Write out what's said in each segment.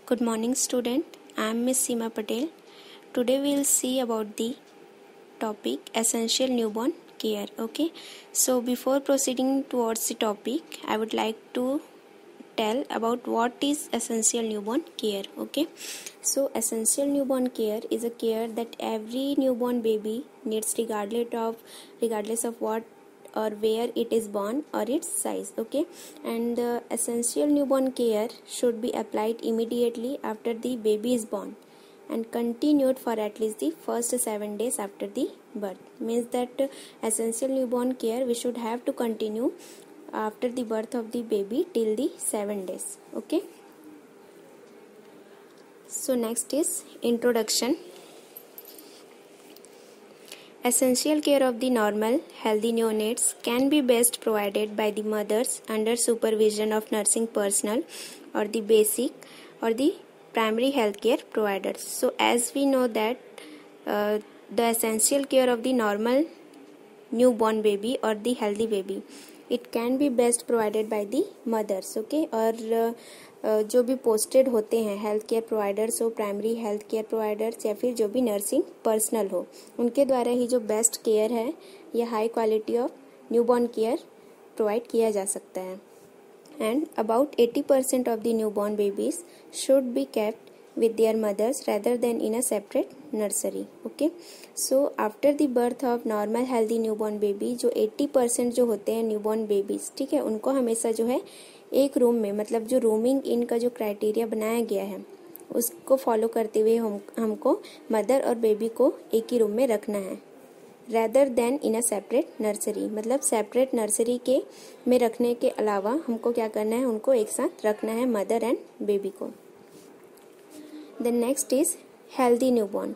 Good morning, student. I am Miss Seema Patel. Today we will see about the topic essential newborn care. Okay. So before proceeding towards the topic, I would like to tell about what is essential newborn care. Okay. So essential newborn care is a care that every newborn baby needs regardless of what or where it is born or its size. Okay, and the essential newborn care should be applied immediately after the baby is born and continued for at least the first 7 days after the birth. Means that essential newborn care we should have to continue after the birth of the baby till the 7 days. Okay, so next is introduction. Essential care of the normal, healthy neonates can be best provided by the mothers under supervision of nursing personnel or the basic or the primary healthcare providers. So as we know that the essential care of the normal newborn baby or the healthy baby, it can be best provided by the mothers. Okay, और जो भी posted होते हैं health care providers हो, primary health care providers या फिर जो भी नर्सिंग पर्सनल हो, उनके द्वारा ही जो बेस्ट केयर है या high quality of newborn care provide किया जा सकता है. And about 80% of the newborn babies should be kept with their mothers rather than in a separate nursery. Okay, so after the birth of normal healthy newborn baby, जो 80% जो होते हैं newborn babies, ठीक है, उनको हमेशा जो है एक रूम में, मतलब जो रूमिंग इन का जो क्राइटेरिया बनाया गया है उसको फॉलो करते हुए हमको मदर और बेबी को एक ही रूम में रखना है rather than in a separate nursery. मतलब सेपरेट नर्सरी के में रखने के अलावा हमको क्या करना है, उनको एक साथ रखना है मदर एंड बेबी को. The next is healthy newborn.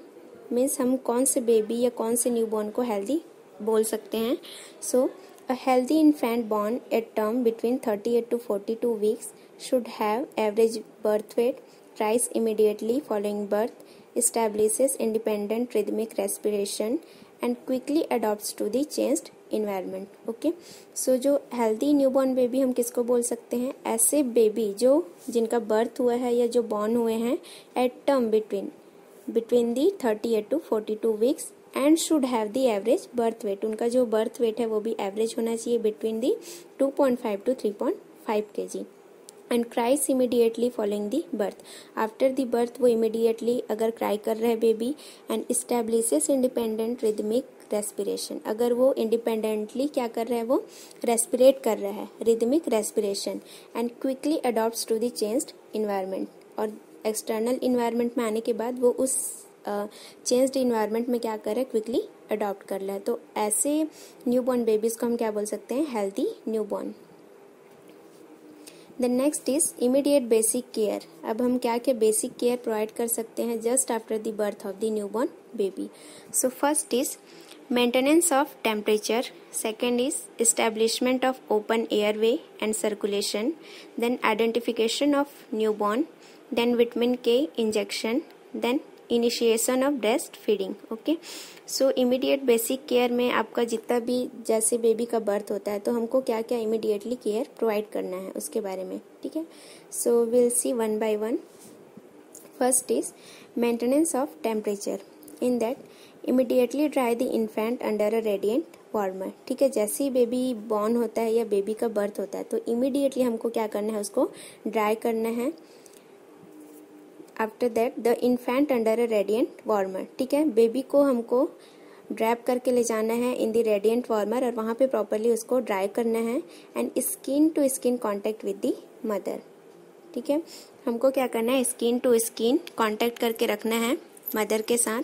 Means हम कौन से बेबी या कौन से न्यूबॉर्न को हेल्दी बोल सकते हैं. So a healthy infant born at term between 38 to 42 weeks should have average birth weight, rise immediately following birth, establishes independent rhythmic respiration and quickly adapts to the changed environment. Okay, so जो healthy newborn baby हम किसको बोल सकते हैं, ऐसे baby जो जिनका birth हुआ है या जो बॉर्न हुए हैं at term between the 38 to 42 weeks and should have the average birth weight. उनका जो बर्थ वेट है वो भी एवरेज होना चाहिए between the 2.5 to 3.5 kg and cries immediately following the birth. After the birth वो इमीडिएटली अगर क्राई कर रहा है baby and establishes independent rhythmic respiration, अगर वो इंडिपेंडेंटली क्या कर रहा है, वो रेस्पिरेट कर रहा है, rhythmic respiration and quickly adopts to the changed environment. और एक्सटर्नल इन्वायरमेंट में आने के बाद वो उस चेंज्ड इन्वायरमेंट में क्या कर रहा है, क्विकली अडॉप्ट कर रहा है. तो ऐसे न्यूबॉर्न बेबीज को हम क्या बोल सकते हैं, healthy newborn. The next is immediate basic care. अब हम क्या क्या बेसिक केयर प्रोवाइड कर सकते हैं just after the birth of the newborn baby. So first is maintenance of temperature, second is establishment of open airway and circulation, then identification of newborn, then vitamin K injection, then initiation of breast feeding. Okay, so immediate basic care में आपका जितना भी जैसे baby का birth होता है तो हमको क्या क्या इमीडिएटली केयर प्रोवाइड करना है उसके बारे में. ठीक है, सो will C one by one. First is maintenance of temperature. In that immediately dry the infant under a radiant warmer. ठीक है, जैसे ही बेबी बॉर्न होता है या बेबी का बर्थ होता है तो इमीडिएटली हमको क्या करना है, उसको ड्राई करना है. After that the infant under a radiant warmer. ठीक है, बेबी को हमको ड्रैप करके ले जाना है इन द रेडिएंट वार्मर और वहां पे प्रॉपरली उसको ड्राई करना है and skin to skin contact with the mother. ठीक है, हमको क्या करना है, स्किन टू स्किन कॉन्टेक्ट करके रखना है मदर के साथ.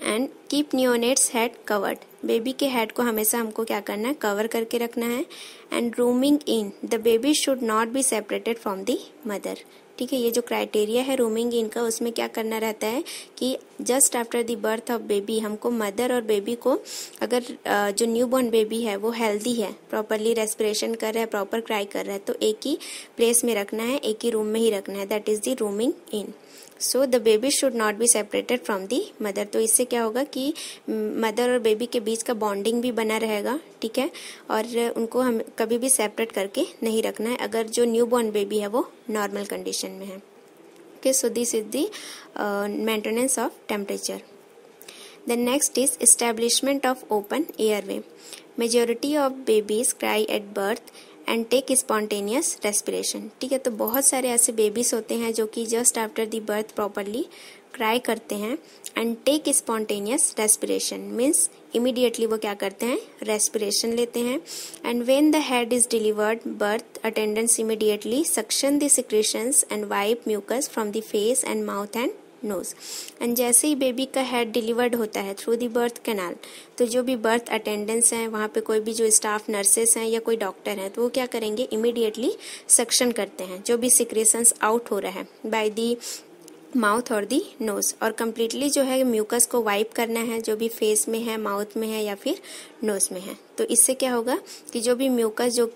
And keep neonates head covered. Baby के हेड को हमेशा हमको क्या करना है, कवर करके रखना है. And rooming in the baby should not be separated from the mother. ठीक है, ये जो क्राइटेरिया है रूमिंग इन का, उसमें क्या करना रहता है कि just after the birth of baby हमको मदर और बेबी को, अगर जो न्यूबॉर्न बेबी है वो हेल्दी है, प्रॉपरली रेस्पिरेशन कर रहा है, प्रॉपर क्राई कर रहा है, तो एक ही प्लेस में रखना है, एक ही रूम में ही रखना है. That is the rooming in. So the baby should not be separated from the mother. तो इससे क्या होगा कि मदर और बेबी के बीच का बॉन्डिंग भी बना रहेगा. ठीक है, और उनको हम कभी भी सेपरेट करके नहीं रखना है अगर जो न्यूबॉर्न बेबी है वो नॉर्मल कंडीशन में है. Okay, so this is the maintenance of temperature. The next is establishment of open airway. Majority of babies cry at birth and take spontaneous respiration. ठीक है, तो बहुत सारे ऐसे बेबीज होते हैं जो कि just after the birth properly cry करते हैं and take spontaneous respiration, means immediately वो क्या करते हैं, रेस्पिरेशन लेते हैं. And when the head is delivered birth attendants immediately suction the secretions and wipe mucus from the face and mouth and nose. And जैसे ही बेबी का head delivered होता है थ्रू द बर्थ कैनाल, तो जो भी बर्थ अटेंडेंट्स हैं, वहाँ पे कोई भी जो स्टाफ नर्सेस हैं या कोई डॉक्टर हैं, तो वो क्या करेंगे, इमीडिएटली सक्शन करते हैं जो भी सिक्रेशंस आउट हो रहा है बाय दी माउथ और दी नोज, और कम्प्लीटली जो है म्यूकस को वाइप करना है जो भी फेस में है, माउथ में है या फिर नोज में है. तो इससे क्या होगा कि जो भी म्यूकस जो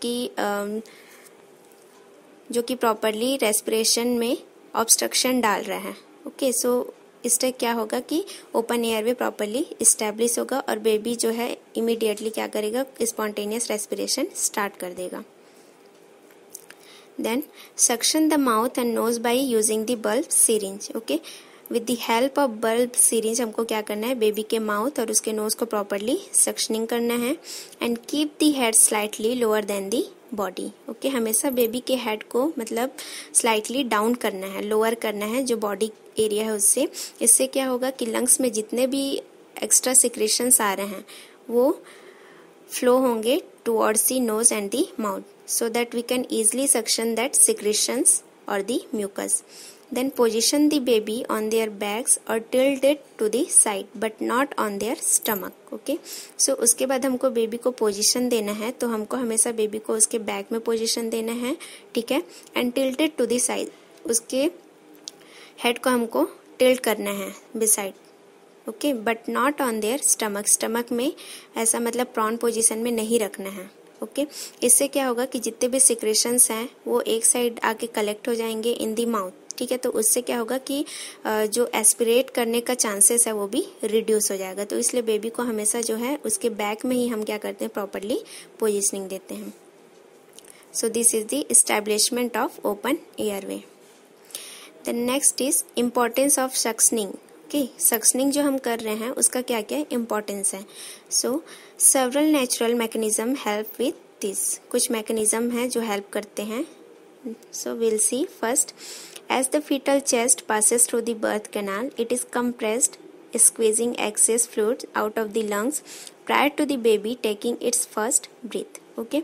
कि प्रॉपरली रेस्पिरेशन में ऑब्स्ट्रक्शन डाल रहा है. ओके, सो इससे क्या होगा कि ओपन एयरवे प्रॉपरली इस्टेब्लिश होगा और बेबी जो है इमीडिएटली क्या करेगा, स्पॉन्टेनियस रेस्पिरेशन स्टार्ट कर देगा. Then suction the mouth and nose by using the bulb syringe. Okay, with the help of bulb syringe हमको क्या करना है, बेबी के माउथ और उसके नोज को प्रॉपरली सक्शनिंग करना है. And keep the head slightly lower than the body. Okay, हमेशा बेबी के हेड को मतलब स्लाइटली डाउन करना है, लोअर करना है जो बॉडी एरिया है उससे. इससे क्या होगा कि लंग्स में जितने भी एक्स्ट्रा सिक्रेशंस आ रहे हैं वो फ्लो होंगे towards the nose and the mouth, so that we can easily suction that secretions or the mucus. Then position the baby on their backs or tilt it to the side but not on their stomach. Okay, so उसके बाद हमको baby को position देना है, तो हमको हमेशा baby को उसके बैक में पोजीशन देना है. ठीक है, and tilt it to the side, उसके हेड को हमको टिल्ट करना है beside. Okay, but not on their stomach, stomach में ऐसा मतलब प्रॉन पोजीशन में नहीं रखना है. ओके, इससे क्या होगा कि जितने भी सिक्रेशंस हैं वो एक साइड आके कलेक्ट हो जाएंगे इन दी माउथ. ठीक है, तो उससे क्या होगा कि जो एस्पिरेट करने का चांसेस है वो भी रिड्यूस हो जाएगा. तो इसलिए बेबी को हमेशा जो है उसके बैक में ही हम क्या करते हैं, प्रॉपरली पोजिशनिंग देते हैं. So this is the establishment of open airway. The next is importance of suctioning. Okay, suctioning जो हम कर रहे हैं उसका क्या क्या इम्पोर्टेंस है. So several natural mechanism help with this. कुछ मैकेनिज्म है जो हेल्प करते हैं. So will see. First, as the foetal chest passes through the birth canal it is compressed, squeezing excess fluid out of the lungs prior to the baby taking its first breath. Okay,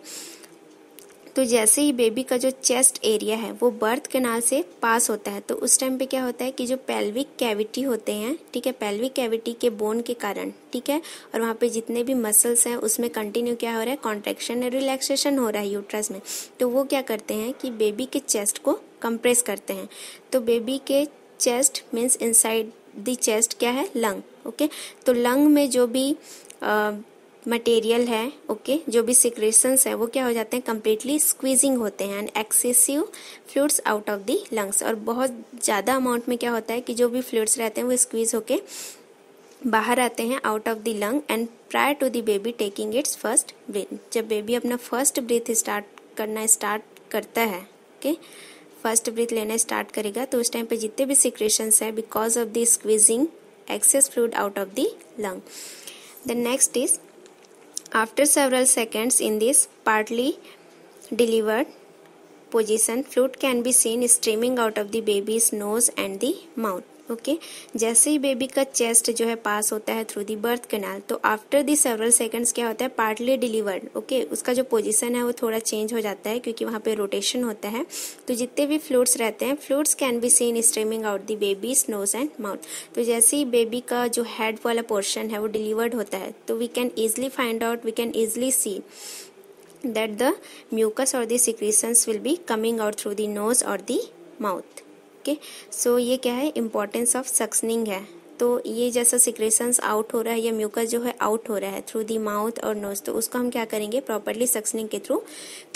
तो जैसे ही baby का जो chest area है वो birth canal से पास होता है, तो उस टाइम पे क्या होता है कि जो पेल्विक कैविटी होते हैं, ठीक है, पेल्विक कैविटी के बोन के कारण, ठीक है, और वहाँ पे जितने भी मसल्स हैं उसमें कंटिन्यू क्या हो रहा है, कॉन्ट्रैक्शन और रिलैक्सेशन हो रहा है यूट्रस में. तो वो क्या करते हैं कि बेबी के चेस्ट को कंप्रेस करते हैं. तो बेबी के chest means inside the chest क्या है, लंग. ओके, तो लंग में जो भी मटेरियल है, ओके, जो भी सिक्रेशंस है वो क्या हो जाते हैं, कंप्लीटली स्क्वीजिंग होते हैं and excessive fluids out of the lungs. और बहुत ज़्यादा अमाउंट में क्या होता है कि जो भी फ्लूइड्स रहते हैं वो स्क्वीज होके बाहर आते हैं out of the lung and prior to the baby taking its first breath. जब बेबी अपना फर्स्ट ब्रीथ स्टार्ट करता है, ओके, फर्स्ट ब्रीथ लेना स्टार्ट करेगा, तो उस टाइम पे जितने भी सिक्रेशंस है because of the squeezing excess fluid out of the lung. The next is after several seconds in this partly delivered position, fluid can be seen streaming out of the baby's nose and the mouth. Okay, जैसे ही baby का chest जो है पास होता है through the birth canal, तो after the several seconds क्या होता है, पार्टली डिलीवर्ड. ओके, उसका जो पोजीशन है वो थोड़ा चेंज हो जाता है क्योंकि वहाँ पे रोटेशन होता है. तो जितने भी फ्लूइड्स रहते हैं, fluids can be seen streaming out the baby's nose and mouth. तो जैसे ही बेबी का जो हेड वाला पोर्शन है वो डिलीवर्ड होता है, तो we can easily find out, we can easily see that the mucus or the secretions will be coming out through the nose or the mouth. Okay, so ये क्या है, इम्पोर्टेंस ऑफ सक्शनिंग है. तो ये जैसा सिक्रेशंस आउट हो रहा है या म्यूकस जो है आउट हो रहा है थ्रू दी माउथ और नोज, तो उसको हम क्या करेंगे, प्रॉपरली सक्शनिंग के थ्रू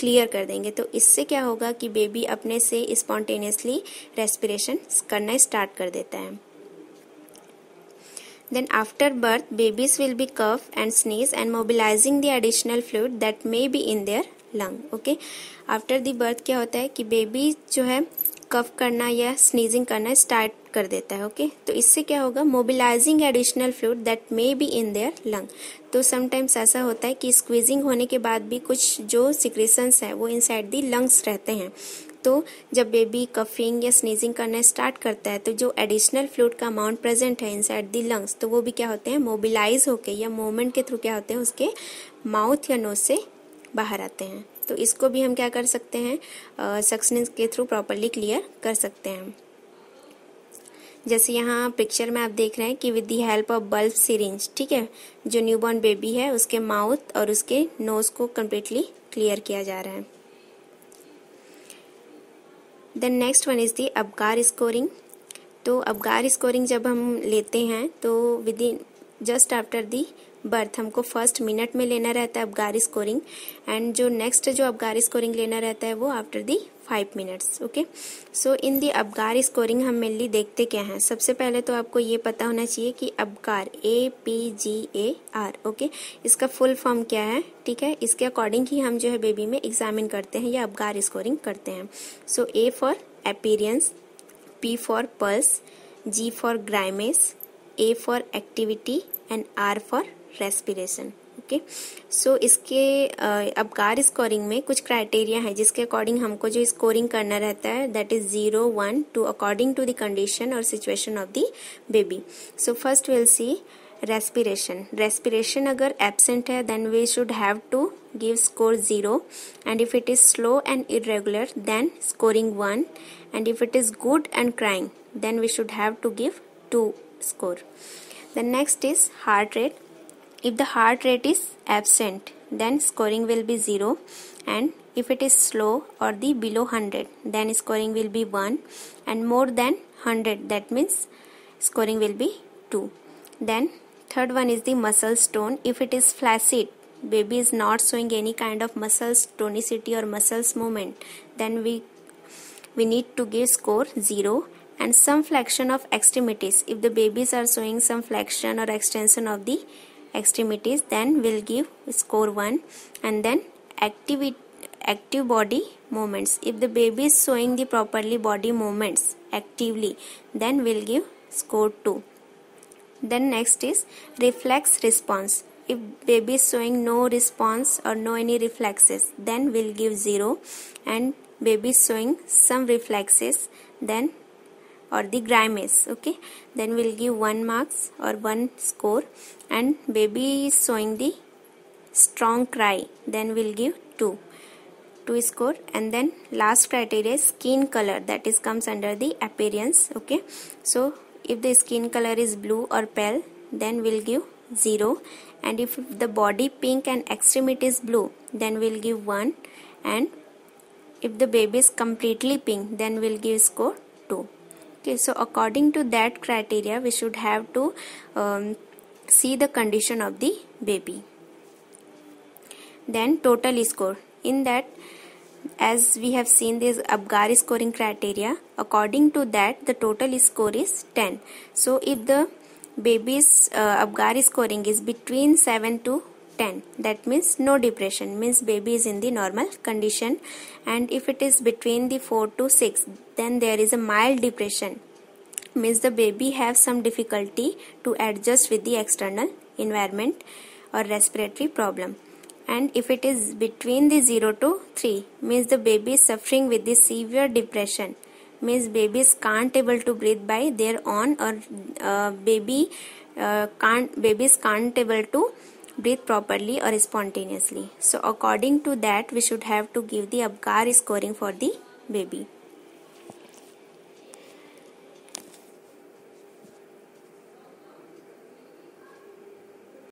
क्लियर कर देंगे. तो इससे क्या होगा कि बेबी अपने से स्पॉन्टेनियसली रेस्पिरेशन करना स्टार्ट कर देता है. Then after birth, babies will be cough and sneeze and mobilizing the additional fluid that may be in their lung. Okay, after the birth क्या होता है कि बेबी जो है कफ करना या स्नीजिंग करना स्टार्ट कर देता है। ओके, तो इससे क्या होगा, mobilising additional fluid that may be in their lung. तो समटाइम्स ऐसा होता है कि स्क्वीजिंग होने के बाद भी कुछ जो सिक्रेशंस है वो इनसाइड दी लंग्स रहते हैं। तो जब बेबी कफिंग या स्नीजिंग करना स्टार्ट करता है तो जो एडिशनल फ्लूइड का अमाउंट प्रेजेंट है इनसाइड दी लंग्स, तो वो भी क्या होते हैं, मोबिलाइज होके या मूवमेंट के थ्रू क्या होते हैं, उसके माउथ या नोज से बाहर आते हैं। तो इसको भी हम क्या कर सकते हैं, सक्शनिंग के थ्रू प्रॉपरली क्लियर कर सकते हैं। जैसे यहाँ पिक्चर में आप देख रहे हैं कि with the help of bulb syringe, ठीक है, जो न्यूबॉर्न बेबी है उसके माउथ और उसके नोज को कंप्लीटली क्लियर किया जा रहा है। Then next one is the Apgar scoring. तो अबगार स्कोरिंग जब हम लेते हैं तो within just after the birth हमको फर्स्ट मिनट में लेना रहता है अबगार स्कोरिंग, एंड जो नेक्स्ट जो अबगार स्कोरिंग लेना रहता है वो after the 5 minutes. Okay, so in the Apgar scoring हम मेनली देखते क्या हैं। सबसे पहले तो आपको ये पता होना चाहिए कि अबगार APGAR, ओके, इसका फुल फॉर्म क्या है, ठीक है, इसके अकॉर्डिंग ही हम जो है बेबी में एग्जामिन करते हैं या अबगार स्कोरिंग करते हैं। So A for appearance, P for pulse, G for grimace, A for activity and R for respiration. Okay, so इसके अबगार स्कोरिंग में कुछ क्राइटेरिया है जिसके अकॉर्डिंग हमको जो स्कोरिंग करना रहता है, that is 0, 1, 2 according to the condition और situation of the baby. So first will see respiration. Respiration अगर एब्सेंट है then we should have to give score 0, and if it is slow and irregular then scoring 1, and if it is good and crying then we should have to give 2 score. The next is heart rate. If the heart rate is absent, then scoring will be 0, and if it is slow or the below 100, then scoring will be 1, and more than 100, that means scoring will be 2. Then third one is the muscle tone. If it is flaccid, baby is not showing any kind of muscles tonicity or muscles movement, then we need to give score 0. And some flexion of extremities, if the babies are showing some flexion or extension of the extremities, then we'll give score 1. And then active body movements, if the baby is showing the properly body movements actively, then we'll give score 2. Then next is reflex response. If baby is showing no response or no any reflexes, then we'll give 0, and baby is showing some reflexes then or the grimace, okay, then we'll give 1 marks or 1 score, and baby is showing the strong cry, then we'll give 2 score. And then last criteria is skin color, that is comes under the appearance. Okay, so if the skin color is blue or pale, then we'll give 0, and if the body pink and extremity is blue, then we'll give 1, and if the baby is completely pink, then we'll give score 2. Okay, so according to that criteria we should have to see the condition of the baby. Then total score, in that as we have seen this Abgar scoring criteria, according to that the total score is 10. So if the baby's Abgar scoring is between 7 to 10, that means no depression, means baby is in the normal condition, and if it is between the 4 to 6, then there is a mild depression, means the baby have some difficulty to adjust with the external environment or respiratory problem. And if it is between the 0 to 3, means the baby is suffering with the severe depression, means babies can't able to breathe by their own, or babies can't able to breathe properly or spontaneously. So according to that we should have to give the Abgar scoring for the baby.